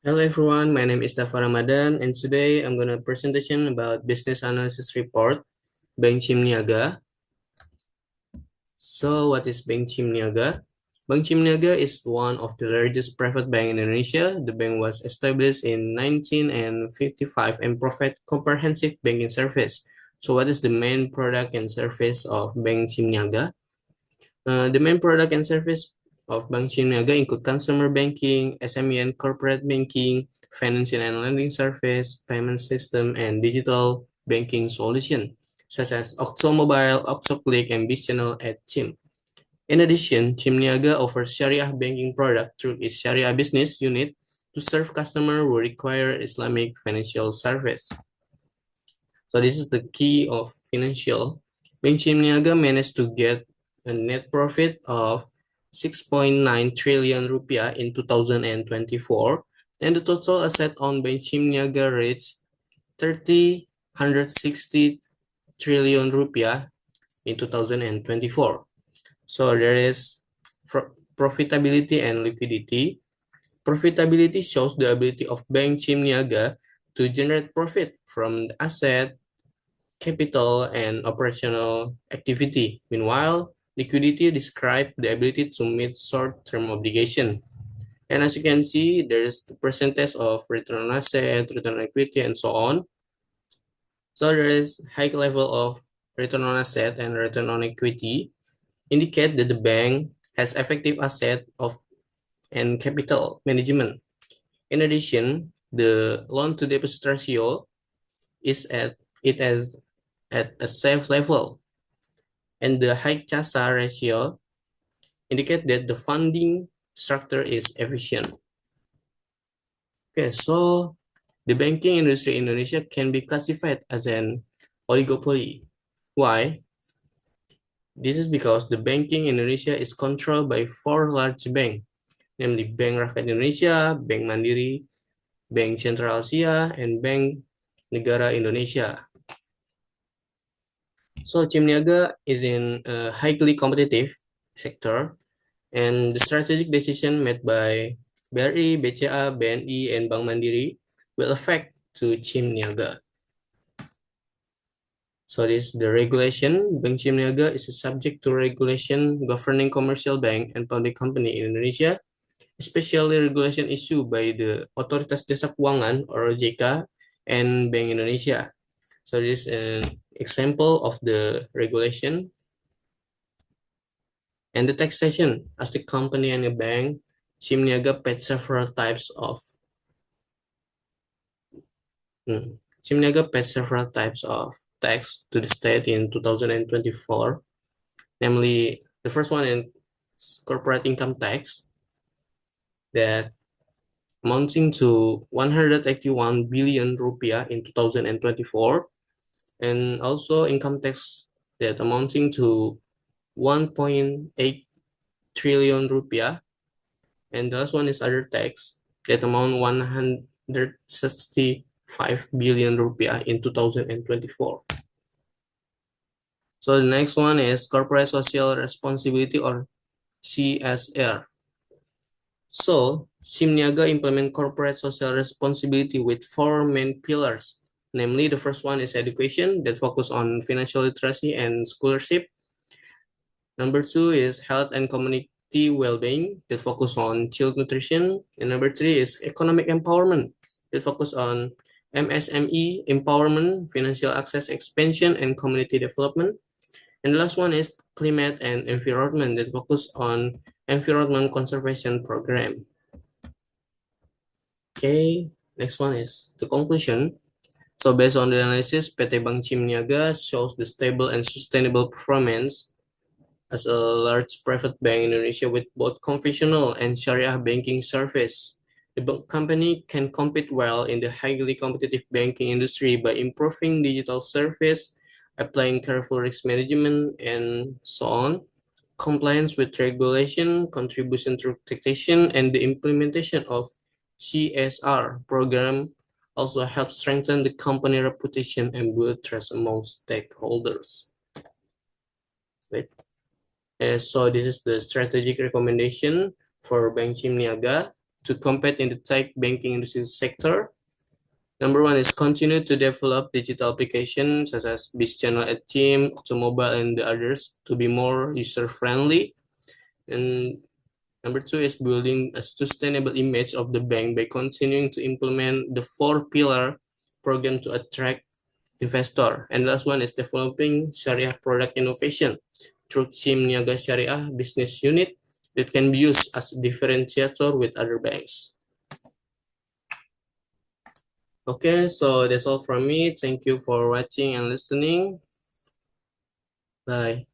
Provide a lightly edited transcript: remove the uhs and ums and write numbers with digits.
Hello everyone, my name is Dafa Ramadan and today I'm gonna presentation about business analysis report Bank Chim Niaga. So what is Bank Chim Niaga? Bank Chim Niaga is one of the largest private bank in Indonesia. The bank was established in 1955 and provide comprehensive banking service. So what is the main product and service of Bank Chim Niaga? The main product and service of Bank Niaga include consumer banking, SME and corporate banking, financial and lending service, payment system, and digital banking solution, such as Oxo Mobile, Oxo Click, and BizChannel at Chim. In addition, Chim Niaga offers Sharia banking product through its Sharia business unit to serve customers who require Islamic financial service. So this is the key of financial. Bank Niaga managed to get a net profit of 6.9 trillion rupiah in 2024, and the total asset on Bank Niaga reached 30,160 trillion rupiah in 2024. So there is profitability and liquidity. Profitability shows the ability of Bank Niaga to generate profit from the asset, capital, and operational activity. Meanwhile, liquidity describes the ability to meet short-term obligation. And as you can see, there is the percentage of return on asset, return on equity, and so on. So there is high level of return on asset and return on equity indicate that the bank has effective asset of and capital management. In addition, the loan to deposit ratio is at it as at a safe level, and the high CASA ratio indicate that the funding structure is efficient. Okay, so the banking industry in Indonesia can be classified as an oligopoly. Why? This is because the banking in Indonesia is controlled by four large banks, namely Bank Rakyat Indonesia, Bank Mandiri, Bank Sentral Asia, and Bank Negara Indonesia. So Chim Niaga is in a highly competitive sector, and the strategic decision made by BRI, BCA, BNI, and Bank Mandiri will affect to Chim Niaga. So this the regulation. Bank Chim Niaga is subject to regulation governing commercial bank and public company in Indonesia, especially regulation issued by the Otoritas Jasa Keuangan or OJK and Bank Indonesia. So this is an example of the regulation. And the taxation, as the company and the bank, Chim Niaga paid several types of Chim Niaga paid several types of tax to the state in 2024. Namely, the first one is corporate income tax that amounting to 181 billion rupiah in 2024, and also income tax that amounting to 1.8 trillion rupiah, and the last one is other tax that amount 165 billion rupiah in 2024. So the next one is corporate social responsibility or CSR. So Chim Niaga implement corporate social responsibility with four main pillars. Namely, the first one is education that focus on financial literacy and scholarship. Number two is health and community well-being that focus on child nutrition. And number three is economic empowerment that focus on MSME empowerment, financial access expansion, and community development. And the last one is climate and environment that focus on environment conservation program. Okay, next one is the conclusion. So based on the analysis, PT Bank Chim Niaga shows the stable and sustainable performance as a large private bank in Indonesia with both conventional and Sharia banking service. The company can compete well in the highly competitive banking industry by improving digital service, applying careful risk management, and so on, compliance with regulation, contribution to taxation, and the implementation of CSR program also helps strengthen the company reputation and build trust among stakeholders. So this is the strategic recommendation for Bank Chim Niaga. to compete in the tech banking industry sector. Number one is continue to develop digital applications such as BizChannel at Team, Automobile, and the others to be more user-friendly. And number two is building a sustainable image of the bank by continuing to implement the 4-pillar program to attract investor. And last one is developing Sharia product innovation through Chim Niaga Syariah business unit that can be used as a differentiator with other banks. Okay, so that's all from me. Thank you for watching and listening. Bye.